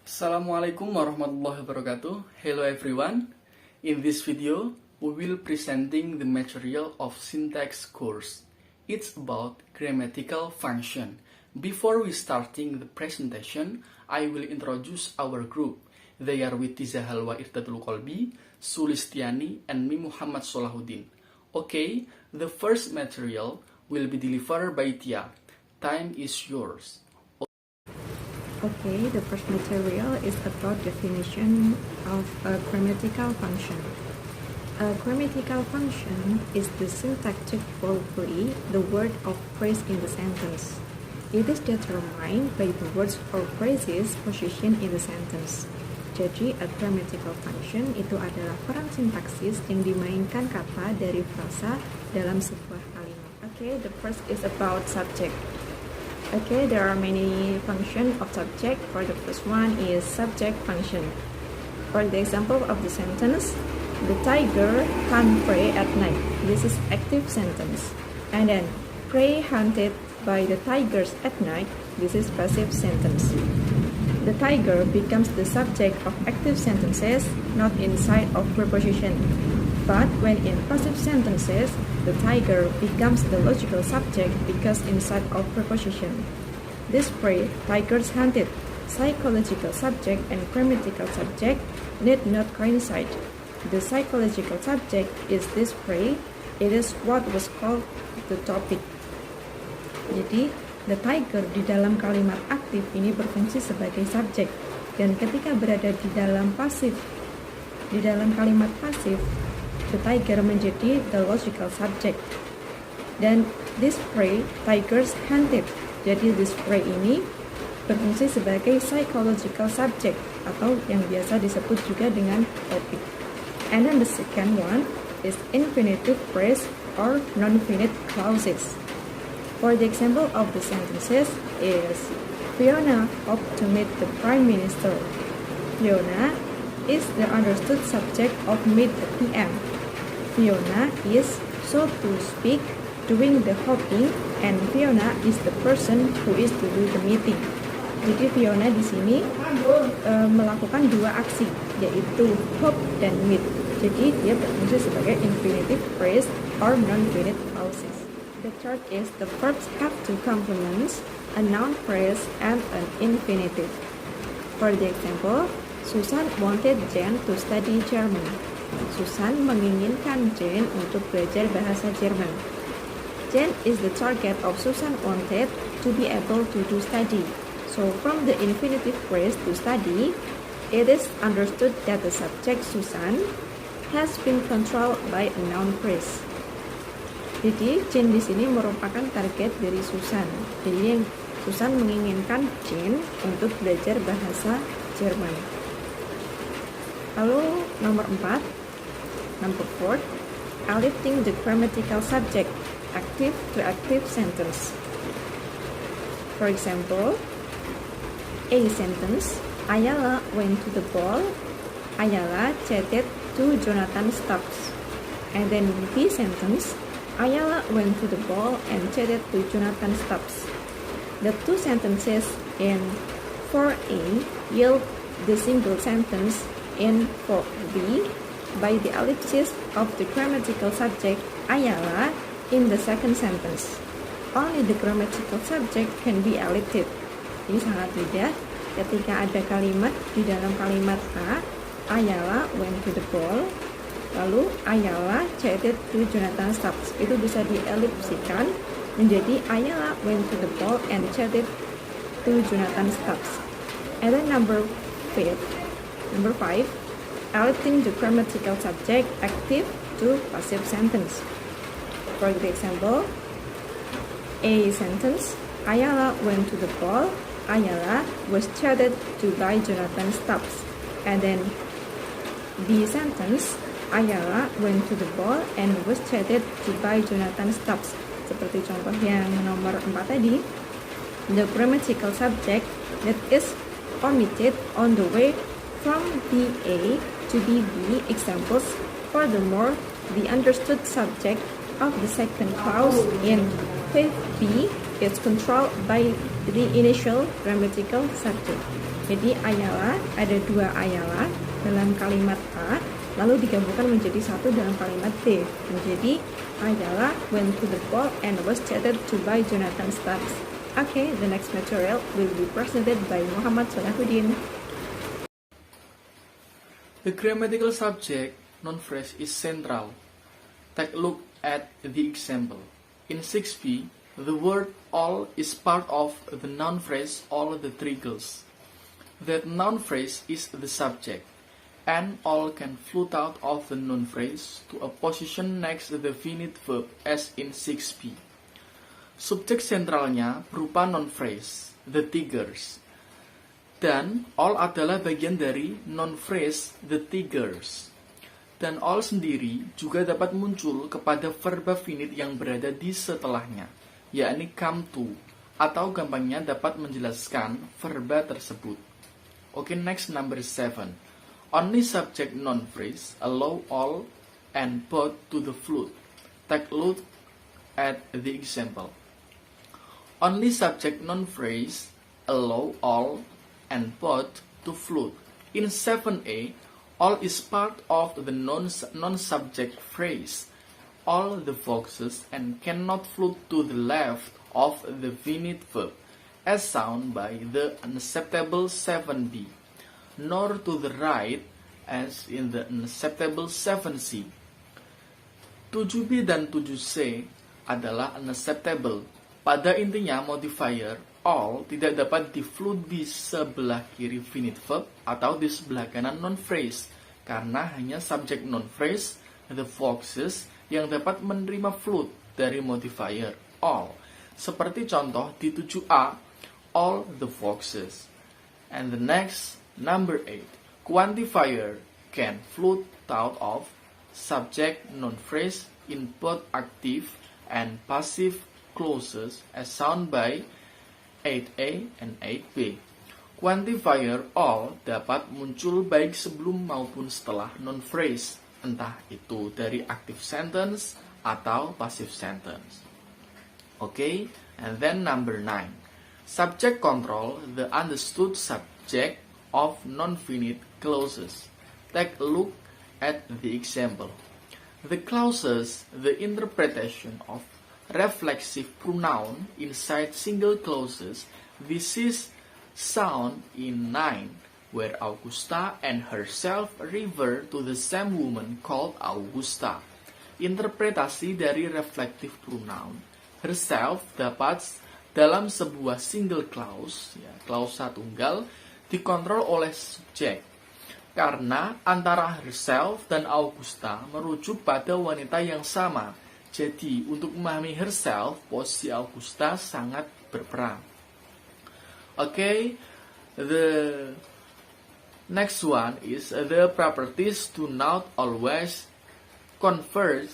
Assalamualaikum warahmatullahi wabarakatuh. Hello everyone. In this video, we will presenting the material of syntax course. It's about grammatical function. Before we starting the presentation, I will introduce our group. They are Witiza, Halwa, Irdatul, Qolbi, Sulistiyani, and me Muhammad Sholahuddin. Okay, the first material will be delivered by Tia. Time is yours. Okay, the first material is about definition of a grammatical function. A grammatical function is the syntactic verbally the word or phrase in the sentence. It is determined by the words or phrases position in the sentence. Jadi, a grammatical function itu adalah peran sintaksis yang dimainkan kata dari frasa dalam sebuah kalimat. Okay, the first is about subject. Okay, there are many functions of subject. For the first one is subject function. For the example of the sentence, the tiger can't pray at night. This is active sentence. And then, prey hunted by the tigers at night. This is passive sentence. The tiger becomes the subject of active sentences, not inside of preposition. But when in passive sentences, the tiger becomes the logical subject because inside of preposition. This phrase, tigers hunted, psychological subject and grammatical subject need not coincide. The psychological subject is this phrase. It is what was called the topic. Jadi, the tiger di dalam kalimat aktif ini berfungsi sebagai subjek, dan ketika berada di dalam kalimat pasif, the tiger menjadi the logical subject. Dan this phrase, tigers hunted. Jadi this phrase ini berfungsi sebagai psychological subject atau yang biasa disebut juga dengan topic. And then the second one is infinitive phrase or non-finite clauses. For the example of the sentences is Fiona hoped to meet the Prime Minister. Fiona is the understood subject of meet the PM. Fiona is, so to speak, doing the hoping, and Fiona is the person who is to do the meeting. Jadi Fiona di sini melakukan dua aksi, yaitu hope dan meet. Jadi dia berfungsi sebagai infinitive phrase or non-finite clauses. The third is the verbs have two complements, a noun phrase and an infinitive. For the example, Susan wanted Jen to study German. Susan menginginkan Jen untuk belajar bahasa Jerman. Jen is the target of Susan wanted to be able to do study. So from the infinitive phrase to study, it is understood that the subject Susan has been controlled by a noun phrase. Jadi Jen di sini merupakan target dari Susan. Jadi Susan menginginkan Jen untuk belajar bahasa Jerman. Lalu nomor 4, number 4, lifting the grammatical subject, active to active sentence. For example, A sentence, Ayala went to the ball. Ayala chatted to Jonathan Stubbs. And then B sentence, Ayala went to the ball and chatted to Jonathan Stubbs. The two sentences in 4A yield the single sentence in 4B by the ellipsis of the grammatical subject Ayala in the second sentence. Only the grammatical subject can be ellipted. Ini sangat mudah. Ketika ada kalimat di dalam kalimat A, Ayala went to the ball, lalu Ayala chatted to Jonathan Stubbs. Itu bisa dielipsikan menjadi Ayala went to the ball and chatted to Jonathan Stubbs. And then number 5, lifting the grammatical subject active to passive sentence. For the example, A sentence, Ayala went to the ball. Ayala was chatted to by Jonathan Stubbs. And then B sentence, Ayala went to the ball and was chatted to by Jonathan Stubbs. Seperti contoh yang nomor 4 tadi, the grammatical subject that is omitted on the way from BA to BB examples. Furthermore, the understood subject of the second clause in 5B is controlled by the initial grammatical subject. Jadi ayala, ada dua ayala dalam kalimat A, lalu digabungkan menjadi satu dalam kalimat B. Menjadi ayala went to the ball and was chatted to by Jonathan Stubbs. Okay, the next material will be presented by Muhammad Sholahuddin. The grammatical subject, noun phrase, is central. Take a look at the example. In 6b, the word all is part of the noun phrase all the three girls. That noun phrase is the subject, and all can float out of the noun phrase to a position next to the finite verb as in 6b. Subjek sentralnya berupa noun phrase, the tigers, dan all adalah bagian dari noun phrase, the tigers. Dan all sendiri juga dapat muncul kepada verba finite yang berada di setelahnya, yakni come to, atau gampangnya dapat menjelaskan verba tersebut. Okay, next number 7. Only subject noun phrase allow all and both to the flute. Take a look at the example. Only subject noun phrase allow all and both to flute. In 7a, all is part of the non-subject phrase. All the foxes and cannot flute to the left of the finite verb, as shown by the unacceptable 7b, nor to the right as in the unacceptable 7c. 7b dan 7c adalah unacceptable. Pada intinya modifier all tidak dapat di-flute di sebelah kiri finite verb atau di sebelah kanan noun phrase, karena hanya subject noun phrase, the foxes, yang dapat menerima flute dari modifier all. Seperti contoh di 7a, all the foxes. And the next, number 8. Quantifier can flute out of subject noun phrase in both active and passive clauses as shown by 8a and 8b. Quantifier all dapat muncul baik sebelum maupun setelah noun phrase, entah itu dari active sentence atau passive sentence. Okay, and then number 9. Subject control the understood subject of non-finite clauses. Take a look at the example. The clauses, the interpretation of reflexive pronoun inside single clauses, this is shown in 9, where Augusta and herself refer to the same woman called Augusta. Interpretasi dari reflective pronoun herself dapat dalam sebuah single clause, ya, klausa tunggal, dikontrol oleh subjek, karena antara herself dan Augusta merujuk pada wanita yang sama. Jadi, untuk memahami herself, posisi Augusta sangat berperan. Okay, the next one is the properties do not always converge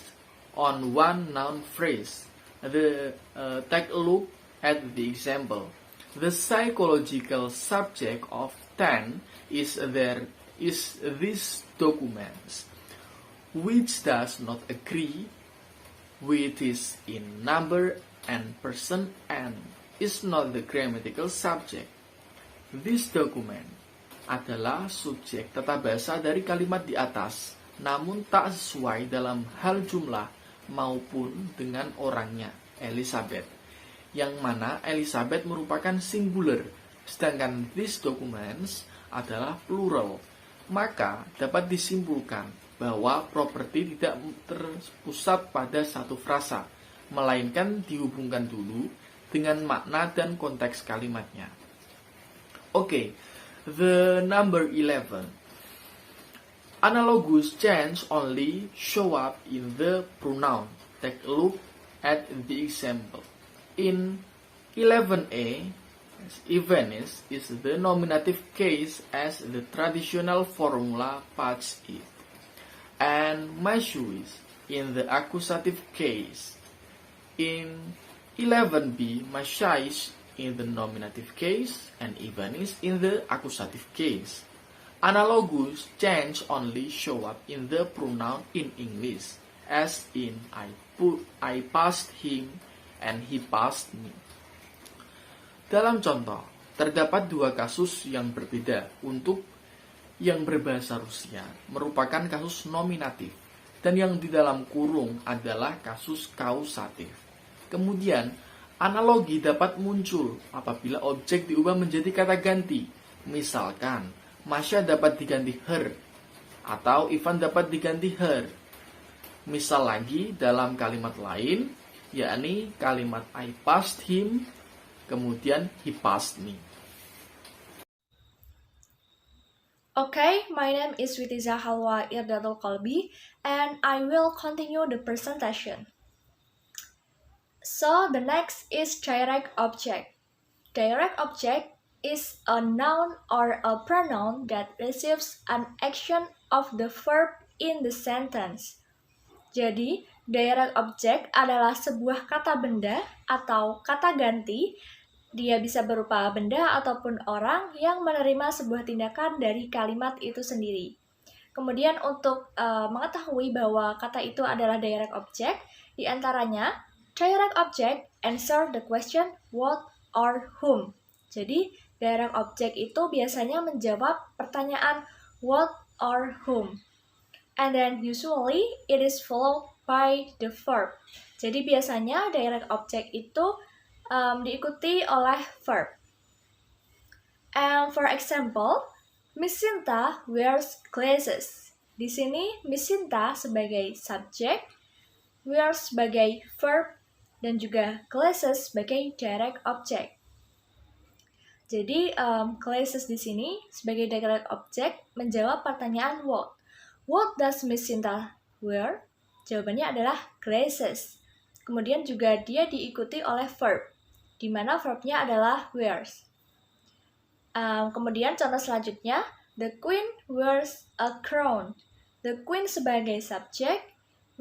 on one noun phrase. Take a look at the example. The psychological subject of 10 is this document, which does not agree with is in number and person and is not the grammatical subject. This document adalah subjek tata bahasa dari kalimat di atas, namun tak sesuai dalam hal jumlah maupun dengan orangnya, Elizabeth, yang mana Elizabeth merupakan singular, sedangkan these documents adalah plural. Maka dapat disimpulkan bahwa properti tidak terpusat pada satu frasa, melainkan dihubungkan dulu dengan makna dan konteks kalimatnya. Okay, the number 11. Analogous change only show up in the pronoun. Take a look at the example. In 11a, even is the nominative case as the traditional formula past it, and mashu is in the accusative case. In 11b, masha is in the nominative case, and even is in the accusative case. Analogous change only show up in the pronoun in English, as in I passed him and he passed me. Dalam contoh, Terdapat dua kasus yang berbeda. Untuk yang berbahasa Rusia merupakan kasus nominatif, dan yang di dalam kurung adalah kasus kausatif. Kemudian, analogi dapat muncul apabila objek diubah menjadi kata ganti. Misalkan, Masya dapat diganti her, atau Ivan dapat diganti her. Misal lagi dalam kalimat lain, yakni kalimat I passed him, kemudian he passed me. Okay, my name is Witiza Halwa Irdatul Qolbi, and I will continue the presentation. So, the next is direct object. Direct object is a noun or a pronoun that receives an action of the verb in the sentence. Jadi, direct object adalah sebuah kata benda atau kata ganti. Dia bisa berupa benda ataupun orang yang menerima sebuah tindakan dari kalimat itu sendiri. Kemudian untuk mengetahui bahwa kata itu adalah direct object, di antaranya direct object answer the question what or whom. Jadi direct object itu biasanya menjawab pertanyaan what or whom. And then usually it is followed by the verb. Jadi biasanya direct object itu diikuti oleh verb. And for example, Miss Sinta wears glasses. Di sini Miss Sinta sebagai subjek, wears sebagai verb, dan juga glasses sebagai direct object. Jadi glasses di sini sebagai direct object menjawab pertanyaan what. What does Miss Sinta wear? Jawabannya adalah glasses. Kemudian juga dia diikuti oleh verb, di mana verbnya adalah wears. Kemudian contoh selanjutnya, the queen wears a crown. The queen sebagai subjek,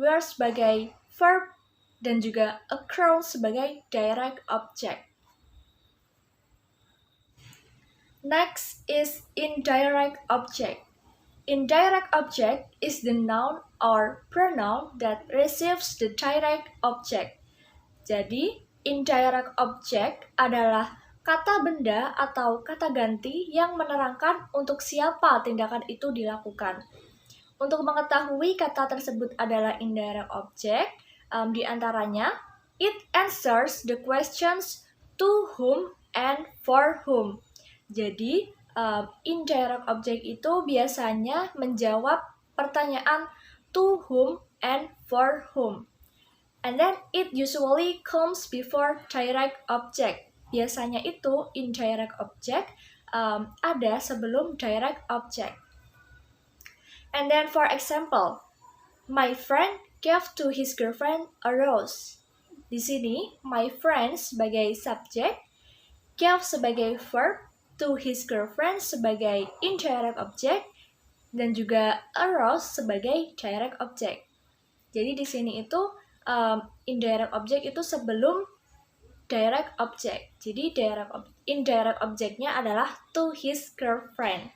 wears sebagai verb, dan juga a crown sebagai direct object. Next is indirect object. Indirect object is the noun or pronoun that receives the direct object. Jadi, indirect object adalah kata benda atau kata ganti yang menerangkan untuk siapa tindakan itu dilakukan. Untuk mengetahui kata tersebut adalah indirect object, di antaranya, it answers the questions to whom and for whom. Jadi, indirect object itu biasanya menjawab pertanyaan to whom and for whom. And then it usually comes before direct object. Biasanya itu indirect object ada sebelum direct object. And then for example, my friend gave to his girlfriend a rose. Di sini my friend sebagai subjek, gave sebagai verb, to his girlfriend sebagai indirect object, dan juga a rose sebagai direct object. Jadi di sini itu indirect object itu sebelum direct object. Jadi indirect objectnya adalah to his girlfriend.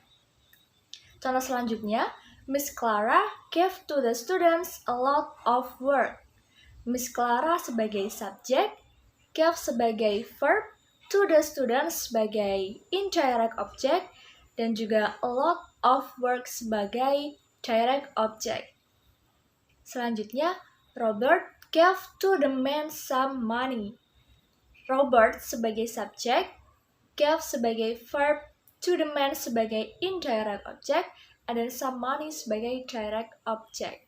Contoh selanjutnya, Miss Clara gave to the students a lot of work. Miss Clara sebagai subjek, gave sebagai verb, to the students sebagai indirect object, dan juga a lot of work sebagai direct object. Selanjutnya, Robert gave to the man some money. Robert sebagai subjek, gave sebagai verb, to the man sebagai indirect object, dan some money sebagai direct object.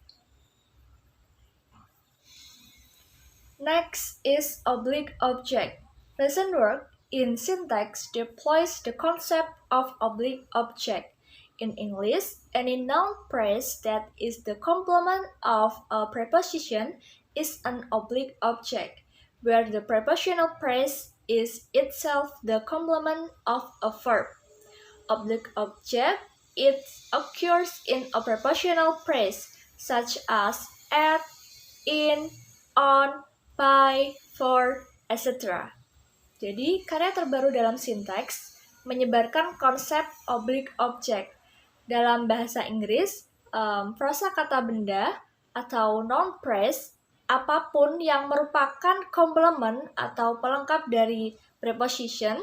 Next is oblique object. Recent work in syntax deploys the concept of oblique object. In English, any noun phrase that is the complement of a preposition is an oblique object, where the prepositional phrase is itself the complement of a verb. Oblique object, it occurs in a prepositional phrase such as at, in, on, by, for, etc. Jadi, karya terbaru dalam sintaks menyebarkan konsep oblique object. Dalam bahasa Inggris, frasa kata benda atau noun phrase, apapun yang merupakan komplement atau pelengkap dari preposition,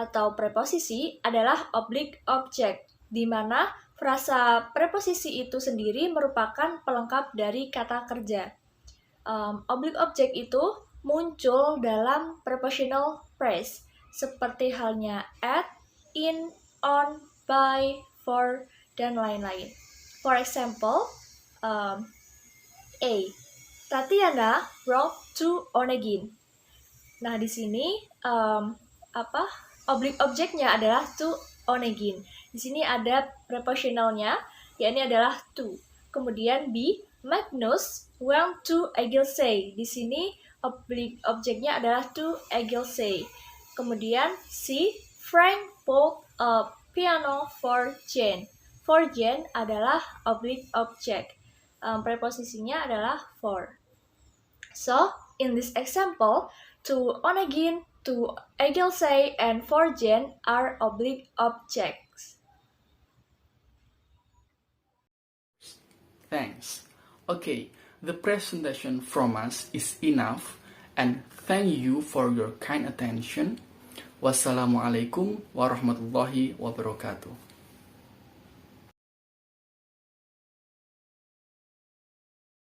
atau preposisi adalah oblique object, di mana frasa preposisi itu sendiri merupakan pelengkap dari kata kerja. Oblique object itu muncul dalam prepositional phrase, seperti halnya at, in, on, by, for, dan lain-lain. For example, A. Tatiana wrote to Onegin. Nah, di sini oblique objectnya adalah to Onegin. Di sini ada prepositionalnya, yakni adalah to. Kemudian B. Magnus went to Egilsay. Di sini oblique objectnya adalah to Egilsay. Kemudian C. Frank bought a piano for Jane. For Jane adalah oblique object. Preposisinya adalah for. So, in this example, to Onegin, to Egilsay, and for Jane are oblique objects. Thanks. Okay, the presentation from us is enough, and thank you for your kind attention. Wassalamualaikum warahmatullahi wabarakatuh.